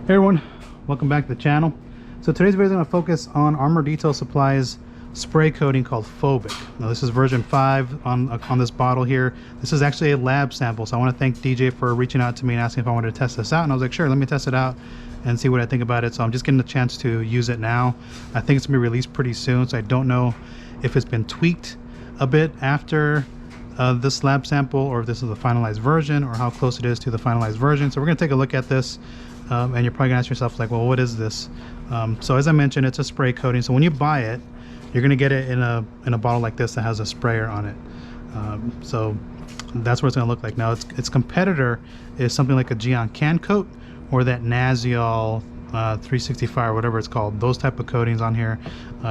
Hey everyone, welcome back to the channel. So today's video is going to focus on Armour Detail Supply's spray coating called Phobic. Now this is version 5 on this bottle here. This is actually a lab sample, so I want to thank DJ for reaching out to me and asking if I wanted to test this out, and I was like, sure, let me test it out and see what I think about it. So I'm just getting the chance to use it now. I think it's going to be released pretty soon, so I don't know if it's been tweaked a bit after this lab sample, or if this is the finalized version, or how close it is to the finalized version. So we're going to take a look at this. And you're probably gonna ask yourself, like, well, what is this? So as I mentioned, it's a spray coating. So when you buy it, you're gonna get it in a bottle like this that has a sprayer on it. So that's what it's gonna look like. Now its competitor is something like a Gyeon CanCoat or that Naziol 365 or whatever it's called. Those type of coatings on here.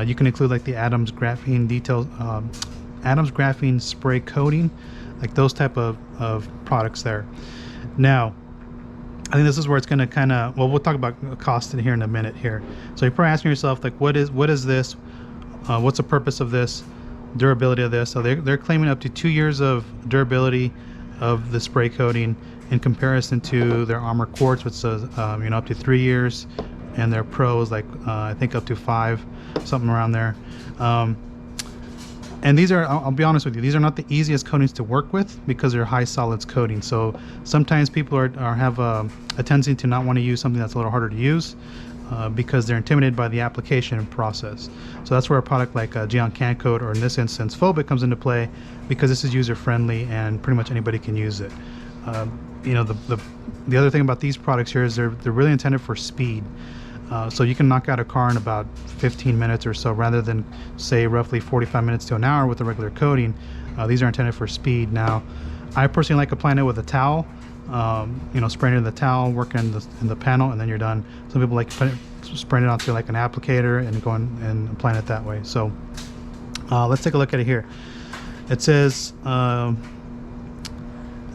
You can include like the Adams Graphene Adams Graphene spray coating, like those type of products there. Now, I think this is where it's going to kind of, well, we'll talk about cost in here in a minute here. So you're probably asking yourself, like, what is this? What's the purpose of this? Durability of this? So they're claiming up to 2 years of durability of the spray coating in comparison to their Armour Quartz, which says up to 3 years, and their Pro is like I think up to 5, something around there. And these are, I'll be honest with you, these are not the easiest coatings to work with because they're high solids coating. So sometimes people have a tendency to not want to use something that's a little harder to use because they're intimidated by the application process. So that's where a product like Gyeon CanCoat, or in this instance Phobic, comes into play, because this is user friendly and pretty much anybody can use it. The other thing about these products here is they're really intended for speed. So you can knock out a car in about 15 minutes or so, rather than say roughly 45 minutes to an hour with a regular coating. These are intended for speed. Now, I personally like applying it with a towel, spraying it in the towel, working in the panel, and then you're done. Some people like spraying it onto like an applicator and going and applying it that way. So let's take a look at it here. It says,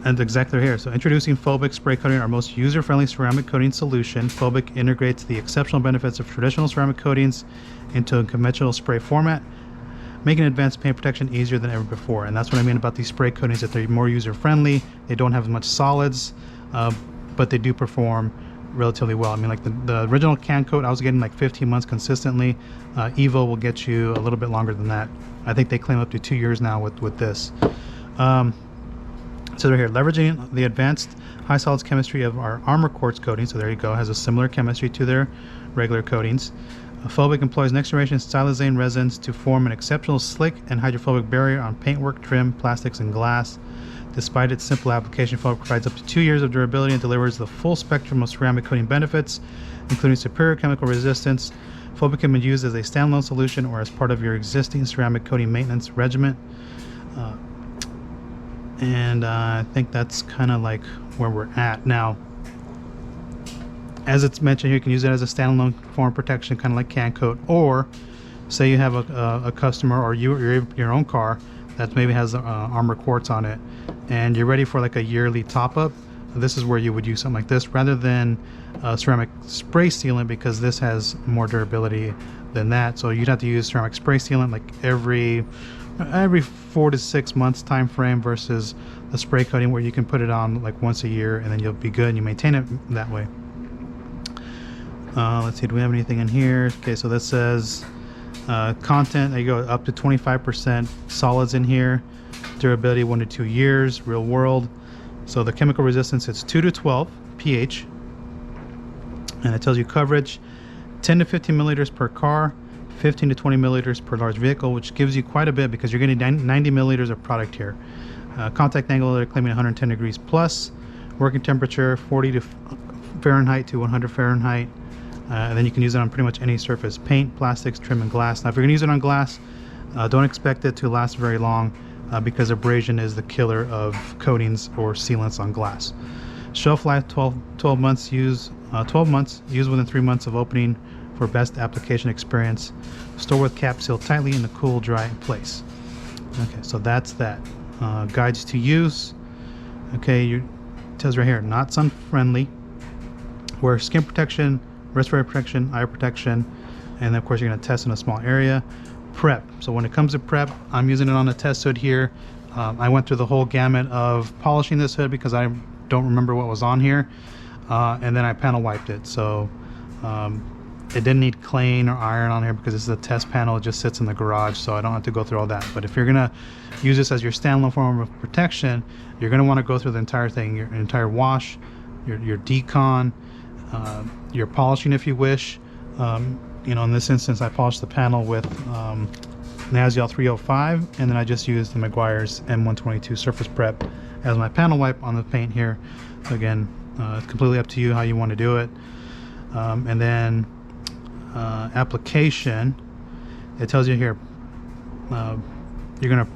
and exactly here. So introducing Phobic spray coating, our most user-friendly ceramic coating solution. Phobic integrates the exceptional benefits of traditional ceramic coatings into a conventional spray format, making advanced paint protection easier than ever before. And that's what I mean about these spray coatings, that they're more user-friendly. They don't have as much solids, but they do perform relatively well. I mean, like the original CanCoat, I was getting like 15 months consistently. Evo will get you a little bit longer than that. I think they claim up to 2 years now with this. So right here, leveraging the advanced high solids chemistry of our Armour Quartz coating. So there you go, has a similar chemistry to their regular coatings. Phobic employs next generation stylizane resins to form an exceptional slick and hydrophobic barrier on paintwork, trim, plastics, and glass. Despite its simple application, Phobic provides up to 2 years of durability and delivers the full spectrum of ceramic coating benefits, including superior chemical resistance. Phobic can be used as a standalone solution or as part of your existing ceramic coating maintenance regimen. And I think that's kind of like where we're at now. As it's mentioned here, you can use it as a standalone form of protection, kind of like CanCoat, or say you have a customer or your own car that maybe has Armour Quartz on it, and you're ready for like a yearly top-up. This is where you would use something like this rather than ceramic spray sealant, because this has more durability than that. So you'd have to use ceramic spray sealant like every 4 to 6 months time frame, versus the spray coating where you can put it on like once a year and then you'll be good and you maintain it that way. Let's see, do we have anything in here? Okay, so this says content, there you go, up to 25% solids in here, durability 1 to 2 years, real world. So the chemical resistance is 2 to 12 pH, and it tells you coverage 10 to 15 milliliters per car, 15 to 20 milliliters per large vehicle, which gives you quite a bit because you're getting 90 milliliters of product here. Contact angle, they're claiming 110 degrees plus. Working temperature 40 Fahrenheit to 100 Fahrenheit. And then you can use it on pretty much any surface: paint, plastics, trim, and glass. Now if you're gonna use it on glass, don't expect it to last very long because abrasion is the killer of coatings or sealants on glass. Shelf life 12 months. Use 12 months. Use within 3 months of opening for best application experience. Store with cap sealed tightly in a cool, dry place. Okay, so that's that. Guides to use. Okay, it tells right here, not sun friendly. Wear skin protection, respiratory protection, eye protection, and then of course you're going to test in a small area. Prep. So when it comes to prep, I'm using it on a test hood here. I went through the whole gamut of polishing this hood because I don't remember what was on here. and then I panel wiped it. So it didn't need clean or iron on here because this is a test panel. It just sits in the garage, so I don't have to go through all that. But if you're gonna use this as your standalone form of protection, you're gonna want to go through the entire thing, your entire wash, your decon, your polishing if you wish. You know, in this instance, I polished the panel with Naziol 305, and then I just used the Meguiar's M122 Surface Prep as my panel wipe on the paint here. So again, it's completely up to you how you want to do it. And then application, it tells you here, you're going to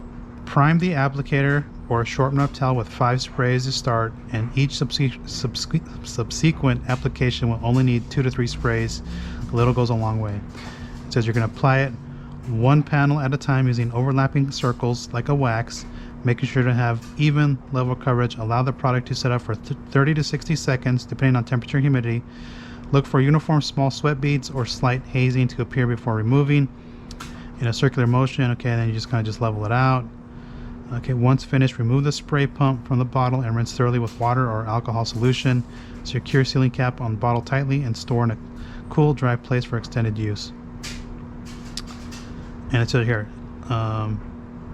prime the applicator or shorten up towel with 5 sprays to start, and each subsequent application will only need 2 to 3 sprays. A little goes a long way. It says you're going to apply it one panel at a time using overlapping circles like a wax, making sure to have even level coverage. Allow the product to set up for 30 to 60 seconds depending on temperature and humidity. Look for uniform small sweat beads or slight hazing to appear before removing in a circular motion. Okay, and then you just kind of just level it out. Okay, once finished, remove the spray pump from the bottle and rinse thoroughly with water or alcohol solution. Secure sealing cap on the bottle tightly and store in a cool, dry place for extended use. And it says here, I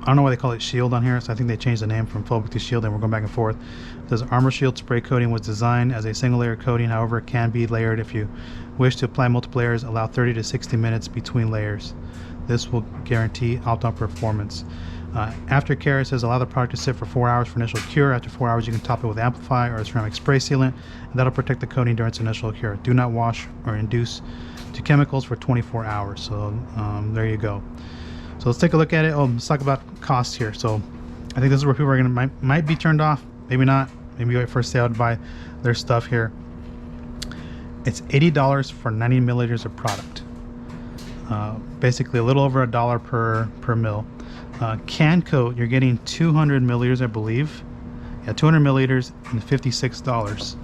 don't know why they call it Shield on here, so I think they changed the name from Phobic to Shield, and we're going back and forth. It says Armour Shield spray coating was designed as a single layer coating. However, it can be layered. If you wish to apply multiple layers, allow 30 to 60 minutes between layers. This will guarantee optimal performance. Aftercare, it says allow the product to sit for 4 hours for initial cure. After 4 hours, you can top it with Amplify or a ceramic spray sealant, and that'll protect the coating during its initial cure. Do not wash or induce to chemicals for 24 hours. So there you go. So let's take a look at it. Oh, let's talk about cost here. So I think this is where people are gonna might be turned off, maybe not. Maybe wait for a sale to buy their stuff here. It's $80 for 90 milliliters of product. Basically a little over $1 per mil. CanCoat, you're getting 200 milliliters, I believe. Yeah, 200 milliliters and $56.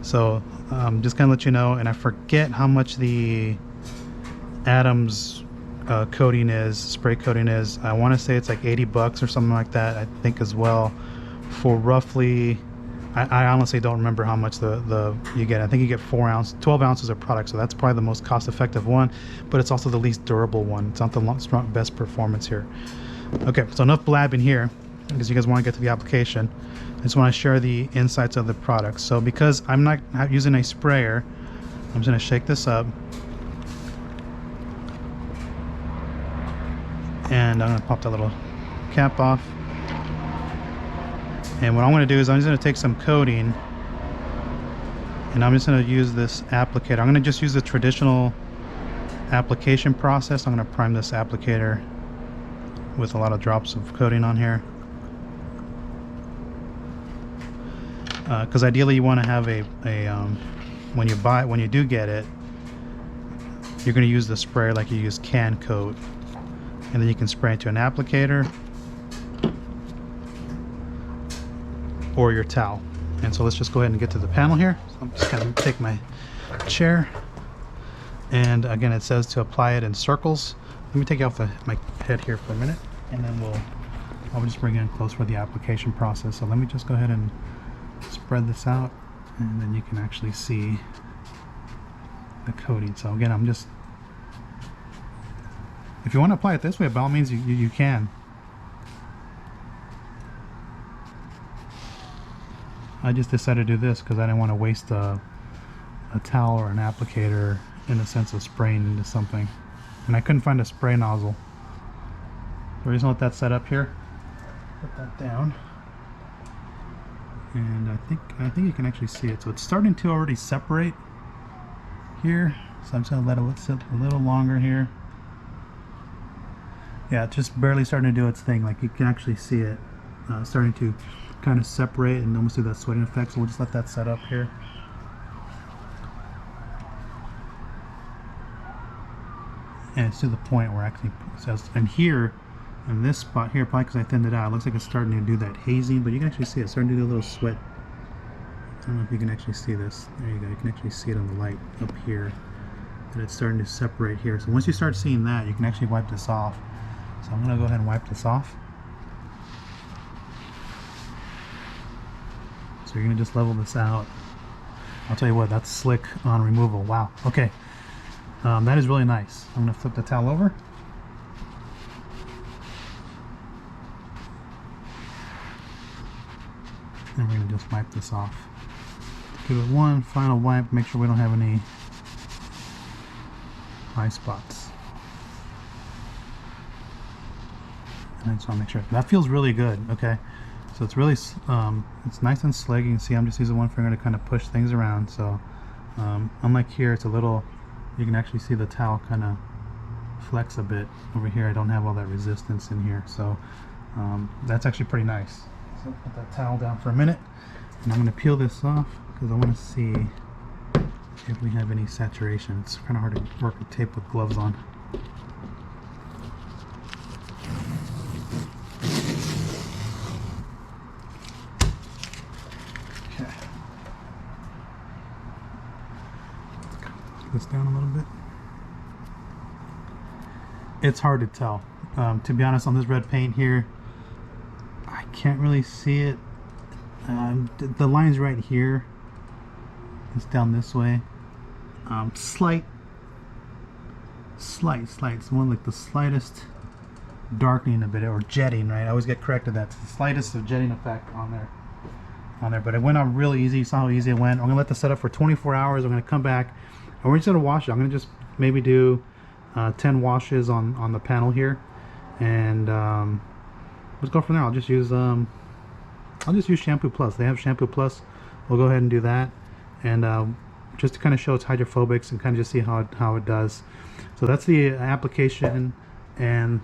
So just kind of let you know, and I forget how much the Adams coating is, spray coating is. I want to say it's like 80 bucks or something like that, I think, as well, for roughly, I honestly don't remember how much you get. I think you get 12 ounces of product, so that's probably the most cost-effective one, but it's also the least durable one. It's not the best performance here. Okay, so enough blabbing here, because you guys want to get to the application. I just want to share the insights of the product. So because I'm not using a sprayer, I'm just going to shake this up. And I'm going to pop that little cap off. And what I'm going to do is I'm just going to take some coating, and I'm just going to use this applicator. I'm going to just use the traditional application process. I'm going to prime this applicator with a lot of drops of coating on here, because ideally you want to have when you do get it, you're going to use the sprayer like you use CanCoat, and then you can spray into an applicator or your towel. And so let's just go ahead and get to the panel here. So I'm just going to take my chair, and again it says to apply it in circles. Let me take off my head here for a minute, and then I'll just bring it in close for the application process. So let me just go ahead and spread this out, and then you can actually see the coating. So again, if you want to apply it this way, by all means you can. I just decided to do this because I didn't want to waste a towel or an applicator in the sense of spraying into something. And I couldn't find a spray nozzle. So we're just gonna let that set up here. Put that down. And I think you can actually see it. So it's starting to already separate here. So I'm just gonna let it sit a little longer here. Yeah, it's just barely starting to do its thing. Like you can actually see it starting to kind of separate and almost do that sweating effect. So we'll just let that set up here. And it's to the point where actually it says, and here in this spot here, probably because I thinned it out, it looks like it's starting to do that hazing, but you can actually see it starting to do a little sweat. I don't know if you can actually see this. There you go, you can actually see it on the light up here, that it's starting to separate here. So once you start seeing that, you can actually wipe this off. So I'm going to go ahead and wipe this off. So you're going to just level this out. I'll tell you what, that's slick on removal. Wow. Okay. That is really nice. I'm gonna flip the towel over. And we're gonna just wipe this off. Give it one final wipe, make sure we don't have any eye spots. And I just want to make sure that feels really good. Okay, so it's really it's nice and slick. You can see I'm just using one finger to kind of push things around. So unlike here, it's a little, you can actually see the towel kind of flex a bit. Over here I don't have all that resistance in here, so that's actually pretty nice. So put that towel down for a minute, and I'm going to peel this off because I want to see if we have any saturation. It's kind of hard to work with tape with gloves on. Okay. Put this down a little bit. It's hard to tell. To be honest, on this red paint here, I can't really see it. The line's right here. It's down this way. Slight. It's one like the slightest darkening a bit, or jetting, right? I always get corrected. That's the slightest of jetting effect on there. But it went on really easy. You saw how easy it went. I'm gonna let this set up for 24 hours. I'm gonna come back and we're just gonna wash it. I'm gonna just maybe do 10 washes on the panel here, and let's go from there. I'll just use Shampoo Plus. They have Shampoo Plus. We'll go ahead and do that, and just to kind of show it's hydrophobic and kind of just see how it does. So that's the application, and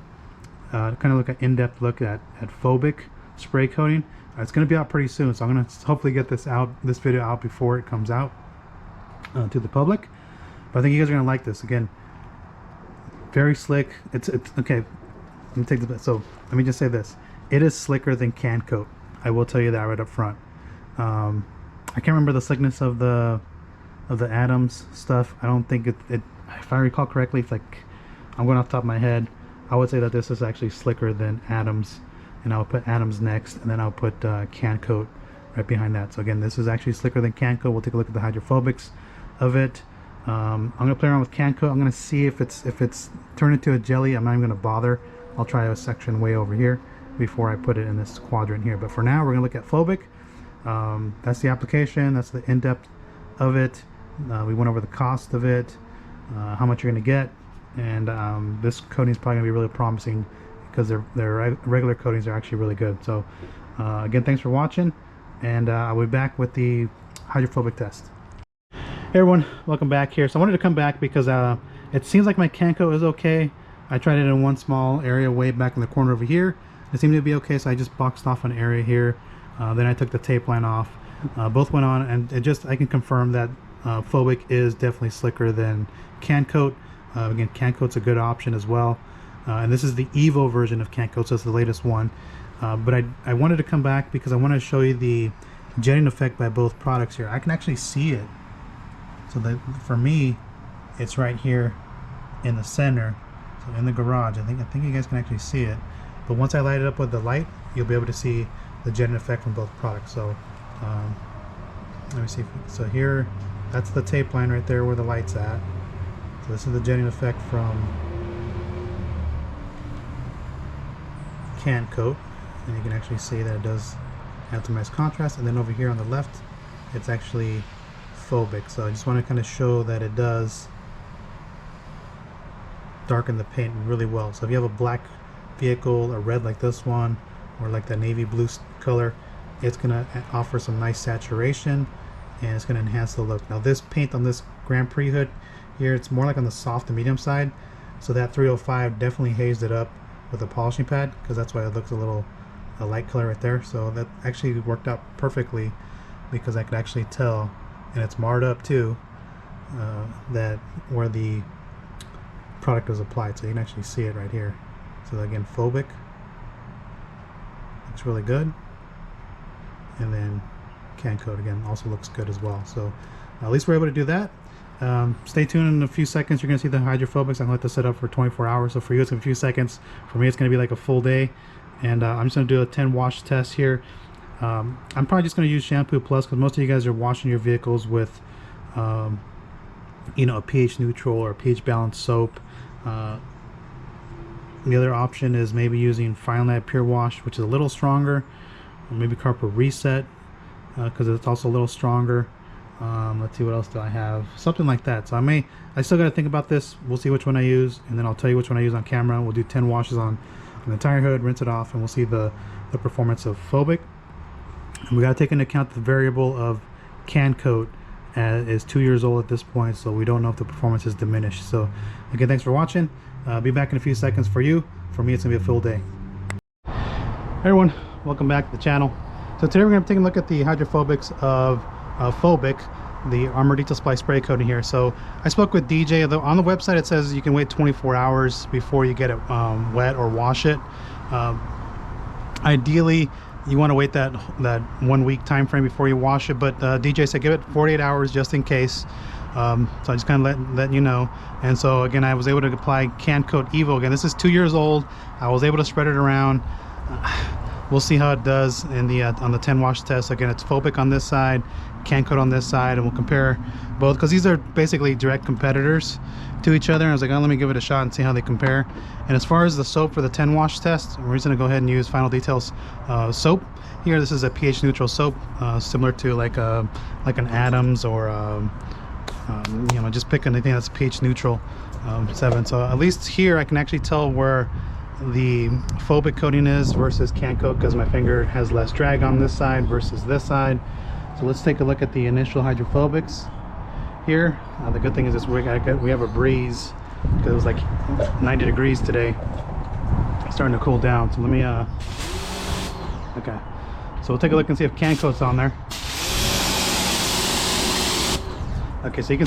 kind of look at in-depth look at Phobic spray coating. It's going to be out pretty soon, so I'm going to hopefully get this video out before it comes out to the public. But I think you guys are going to like this. Again, very slick. It's okay. Let me take this. So let me just say this: it is slicker than CanCoat. I will tell you that right up front. I can't remember the slickness of the Adams stuff. I don't think it. If I recall correctly, it's like, I'm going off the top of my head, I would say that this is actually slicker than Adams, and I'll put Adams next, and then I'll put CanCoat right behind that. So again, this is actually slicker than CanCoat. We'll take a look at the hydrophobics of it. I'm gonna play around with CanCoat. I'm gonna see if it's turned into a jelly. I'm not even gonna bother. I'll try a section way over here before I put it in this quadrant here. But for now, we're gonna look at Phobic. That's the application. That's the in-depth of it. We went over the cost of it, how much you're gonna get, and this coating is probably gonna be really promising because their regular coatings are actually really good. So again, thanks for watching, and I'll be back with the hydrophobic test. Hey everyone, welcome back here. So I wanted to come back because it seems like my CanCoat is okay. I tried it in one small area way back in the corner over here. It seemed to be okay, so I just boxed off an area here. Then I took the tape line off. Both went on, and I can confirm that Phobic is definitely slicker than CanCoat. Again, CanCoat's a good option as well. And this is the Evo version of CanCoat, so it's the latest one. But I wanted to come back because I want to show you the jetting effect by both products here. I can actually see it. So that for me, it's right here in the center, so in the garage. I think you guys can actually see it. But once I light it up with the light, you'll be able to see the jetting effect from both products. So let me see. So here, that's the tape line right there where the light's at. So this is the jetting effect from CanCoat, and you can actually see that it does have some nice contrast. And then over here on the left, it's actually Phobic. So I just want to kind of show that it does darken the paint really well. So if you have a black vehicle, a red like this one, or like the navy blue color, it's going to offer some nice saturation, and it's going to enhance the look. Now this paint on this Grand Prix hood here, it's more like on the soft to medium side, so that 305 definitely hazed it up with a polishing pad, because that's why it looks a light color right there. So that actually worked out perfectly, because I could actually tell, and it's marred up too, that where the product was applied. So you can actually see it right here. So again, Phobic looks really good, and then CanCoat again also looks good as well. So at least we're able to do that. Stay tuned. In a few seconds you're going to see the hydrophobics. I'm going to let this set up for 24 hours. So for you it's a few seconds. For me it's going to be like a full day. And I'm just going to do a 10 wash test here. I'm probably just going to use Shampoo Plus, because most of you guys are washing your vehicles with you know, a pH neutral or pH balanced soap. The other option is maybe using Fine Lab Pure Wash, which is a little stronger, or maybe Carpet Reset, because it's also a little stronger. Let's see, what else do I have? Something like that. So I still got to think about this. We'll see which one I use, and then I'll tell you which one I use on camera. We'll do 10 washes on the entire hood, rinse it off, and we'll see the performance of Phobic. And we got to take into account the variable of CanCoat, is 2 years old at this point, so we don't know if the performance is diminished. So again, thanks for watching. Be back in a few seconds for you. For me, it's gonna be a full day. Hey everyone, welcome back to the channel. So today we're gonna take a look at the hydrophobics of Phobic, the Armour Detail Supply spray coating here. So I spoke with DJ. On the website it says you can wait 24 hours before you get it wet or wash it. Ideally, you want to wait that 1 week time frame before you wash it, but DJ said give it 48 hours just in case. So I just kind of letting you know. And so again, I was able to apply CanCoat Evo. Again, this is 2 years old. I was able to spread it around. We'll see how it does in the on the 10 wash test. Again, it's Phobic on this side, CanCoat on this side, and we'll compare both because these are basically direct competitors to each other. And I was like, oh, let me give it a shot and see how they compare. And as far as the soap for the 10 wash test, we're just gonna go ahead and use Final Details soap here. This is a pH neutral soap, similar to like an Adams or you know, just pick anything that's pH neutral, 7. So at least here I can actually tell where the Phobic coating is versus CanCoat, because my finger has less drag on this side versus this side. So let's take a look at the initial hydrophobics here. The good thing is we have a breeze, because it was like 90 degrees today. It's starting to cool down. So let me okay, so we'll take a look and see if CanCoat's on there. Okay, so you can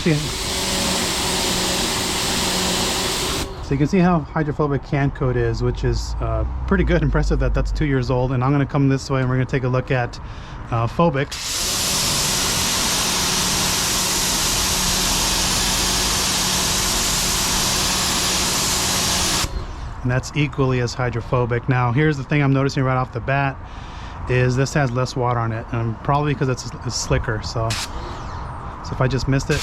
see how hydrophobic CanCoat is, which is pretty good. Impressive that that's 2 years old. And I'm going to come this way and we're going to take a look at Phobic. And that's equally as hydrophobic. Now here's the thing I'm noticing right off the bat is this has less water on it, and probably because it's slicker. So if I just missed it,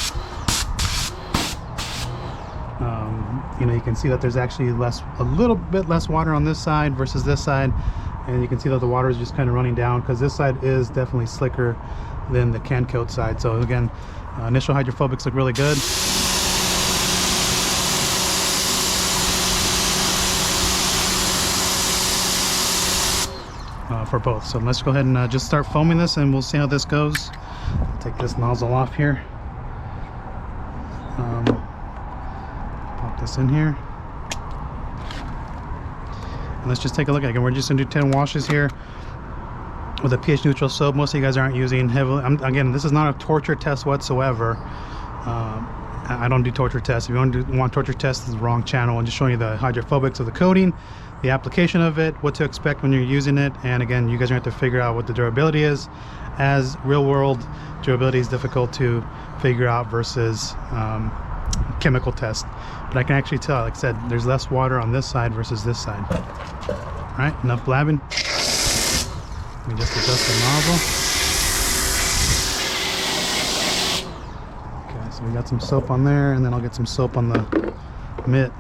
you know, you can see that there's actually a little bit less water on this side versus this side, and you can see that the water is just kind of running down because this side is definitely slicker than the CanCoat side. So again, initial hydrophobics look really good. For both. So let's go ahead and just start foaming this, and we'll see how this goes. Take this nozzle off here. Pop this in here. And let's just take a look at it. Again, we're just gonna do 10 washes here with a pH neutral soap. Most of you guys aren't using heavily. Again, this is not a torture test whatsoever. I don't do torture tests. If you want torture tests, this is the wrong channel. I'm just showing you the hydrophobics of the coating, the application of it, what to expect when you're using it, and again, you guys are going to have to figure out what the durability is, as real world durability is difficult to figure out versus chemical test. But I can actually tell, like I said, there's less water on this side versus this side. All right, enough blabbing. Let me just adjust the nozzle. Okay, so we got some soap on there, and then I'll get some soap on the mitt.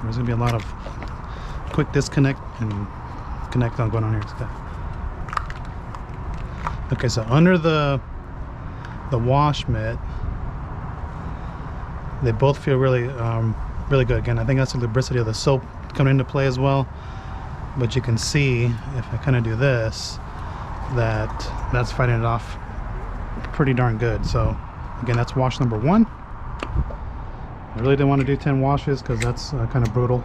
There's gonna be a lot of quick disconnect and connect on going on here. Okay, so under the wash mitt, they both feel really really good. Again, I think that's the lubricity of the soap coming into play as well. But you can see if I kind of do this, that's fighting it off pretty darn good. So again, that's wash number 1. I really didn't want to do 10 washes because that's kind of brutal.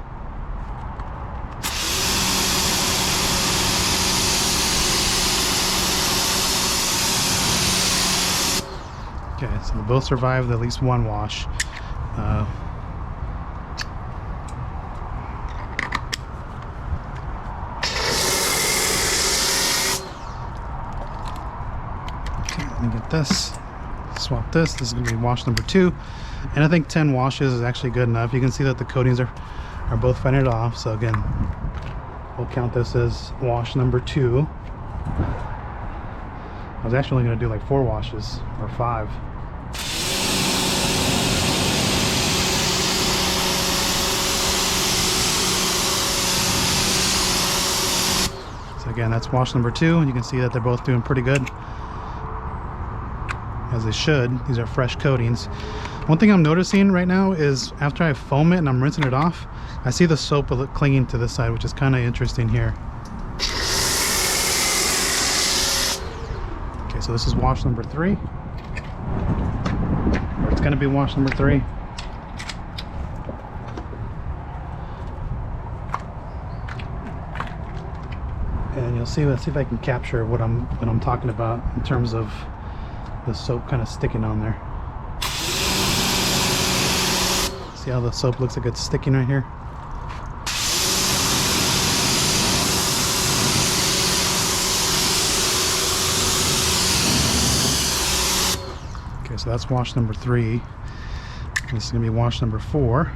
Okay, so they both survived at least 1 wash. Okay, let me get this. Swap this. This is going to be wash number 2. And I think 10 washes is actually good enough. You can see that the coatings are both fighting it off. So again, we'll count this as wash number 2. I was actually only going to do like 4 washes or 5. So again, that's wash number 2, and you can see that they're both doing pretty good, as they should. These are fresh coatings. One thing I'm noticing right now is after I foam it and I'm rinsing it off, I see the soap clinging to this side, which is kind of interesting here. Okay, so this is wash number 3. Or it's going to be wash number 3. And you'll see, let's see if I can capture what I'm talking about in terms of the soap kind of sticking on there. See how the soap looks like it's sticking right here? Okay, so that's wash number 3. This is going to be wash number 4.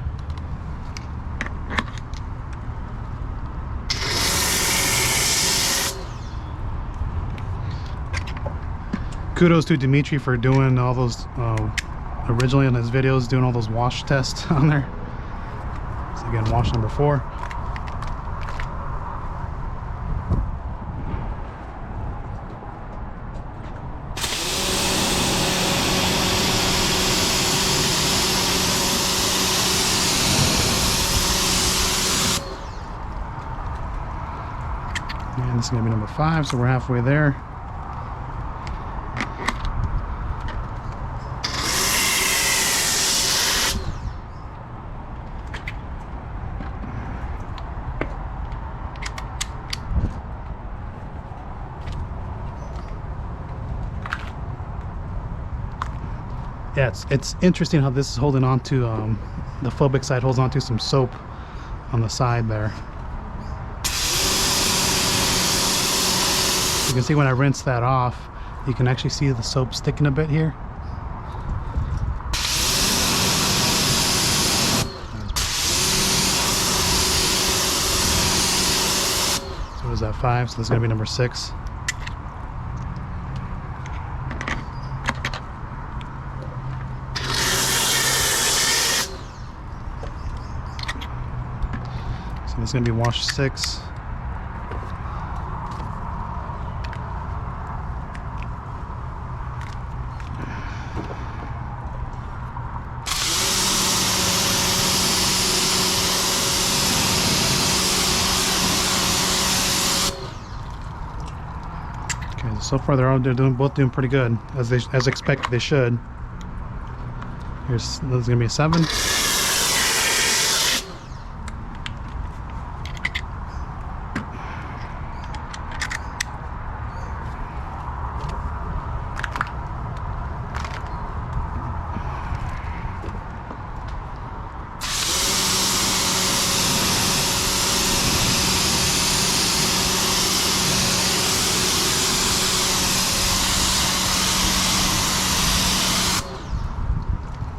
Kudos to Dimitri for doing all those, originally in his videos, doing all those wash tests on there. So again, wash number 4. And this is going to be number 5, so we're halfway there. Yeah, it's interesting how this is holding on to, the Phobic side holds on to some soap on the side there. You can see when I rinse that off, you can actually see the soap sticking a bit here. So what is that, 5? So this is going to be number 6. So this is going to be wash 6. Okay, so far they're both doing pretty good, as expected they should. This is going to be a 7.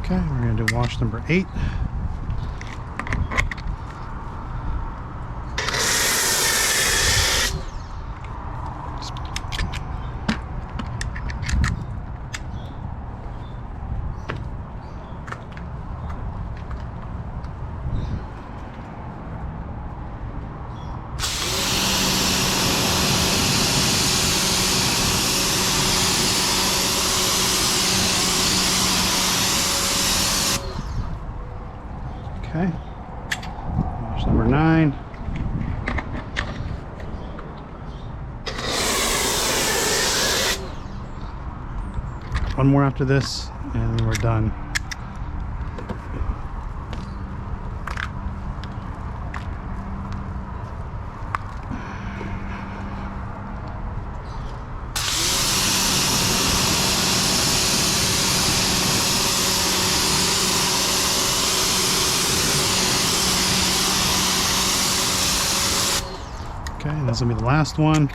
Okay, we're going to do wash number 8. Okay, wash number 9. One more after this, and we're done. Okay, this will be the last one,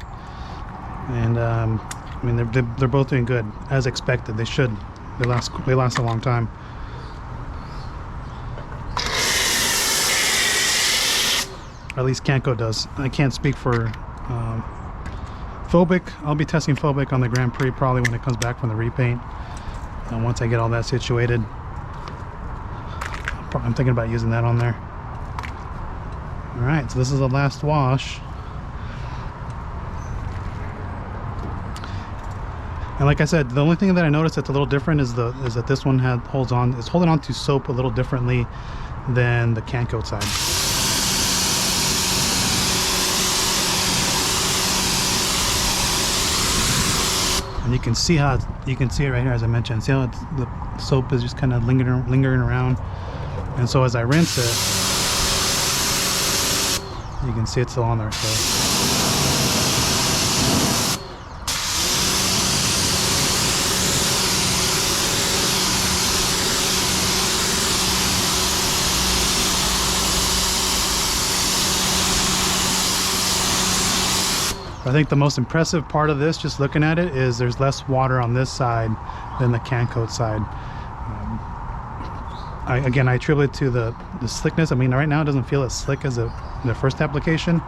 and I mean they're both doing good as expected. They should. They last a long time. Or at least CanCoat does. I can't speak for Phobic, I'll be testing Phobic on the Grand Prix probably when it comes back from the repaint. And once I get all that situated, I'm thinking about using that on there. All right, so this is the last wash. And like I said, the only thing that I noticed that's a little different is that this one is holding on to soap a little differently than the CanCoat side. And you can see it right here, as I mentioned. See how the soap is just kind of lingering around. And so as I rinse it, you can see it's still on there. So. I think the most impressive part of this, just looking at it, is there's less water on this side than the CanCoat side. Again, I attribute it to the slickness. I mean, right now it doesn't feel as slick as the first application.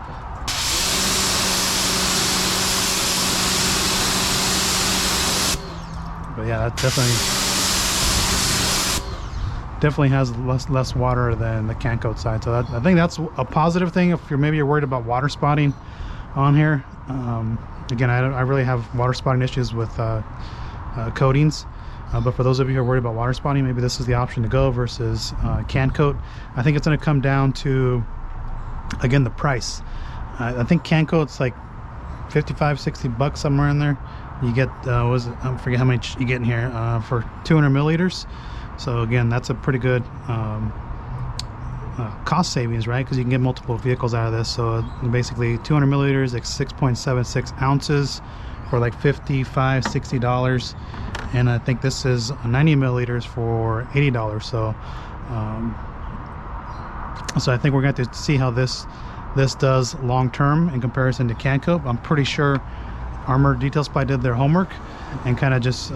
But yeah, that definitely has less water than the CanCoat side. So I think that's a positive thing if you're worried about water spotting on here. Again, I really have water spotting issues with coatings, but for those of you who are worried about water spotting, maybe this is the option to go versus CanCoat. I think it's going to come down to, again, the price. I think CanCoat's like 55, 60 bucks, somewhere in there. You get I forget how much you get in here for 200 milliliters. So again, that's a pretty good cost savings, right? Because you can get multiple vehicles out of this. So basically 200 milliliters, like 6.76 ounces for like $55, $60. And I think this is 90 milliliters for $80. So so I think we're going to have to see how this does long term in comparison to CanCoat. I'm pretty sure Armour Detail Supply did their homework and kind of just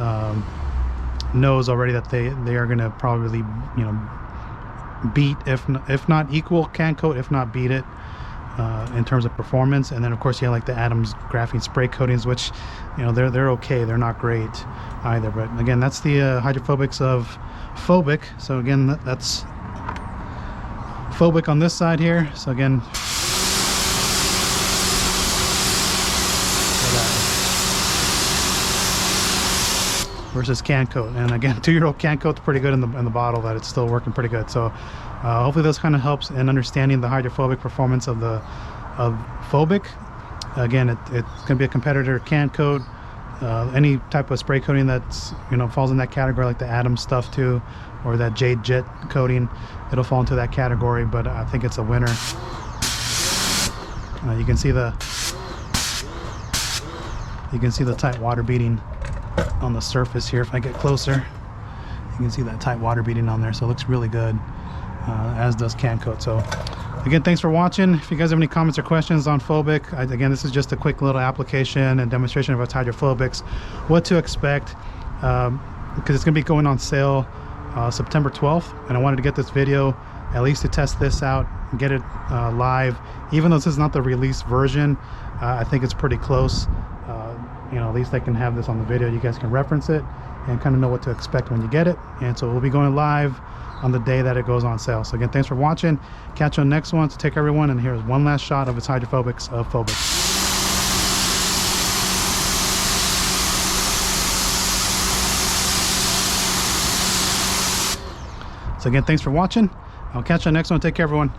knows already that they are going to probably, you know, beat, if not equal CanCoat, if not beat it in terms of performance. And then of course you have like the Adams graphene spray coatings, which, you know, they're okay, they're not great either. But again, that's the hydrophobics of Phobic. So again, that's Phobic on this side here. So again, versus CanCoat. And again, 2-year-old CanCoat's pretty good in the bottle, that it's still working pretty good. So hopefully this kind of helps in understanding the hydrophobic performance of Phobic. Again, it's going to be a competitor to CanCoat. Any type of spray coating that's, you know, falls in that category, like the Adams stuff too, or that Jade Jet coating, it'll fall into that category. But I think it's a winner. You can see the tight water beading on the surface here. If I get closer, you can see that tight water beading on there. So it looks really good, as does CanCoat. So again, thanks for watching. If you guys have any comments or questions on Phobic, again, this is just a quick little application and demonstration of its hydrophobics, what to expect, because it's going to be going on sale September 12th, and I wanted to get this video at least to test this out and get it live. Even though this is not the release version, I think it's pretty close. You know, at least I can have this on the video. You guys can reference it and kind of know what to expect when you get it. And so we'll be going live on the day that it goes on sale. So again, thanks for watching. Catch you on the next one. So take care, everyone. And here's one last shot of its hydrophobics of Phobic. So again, thanks for watching. I'll catch you on the next one. Take care, everyone.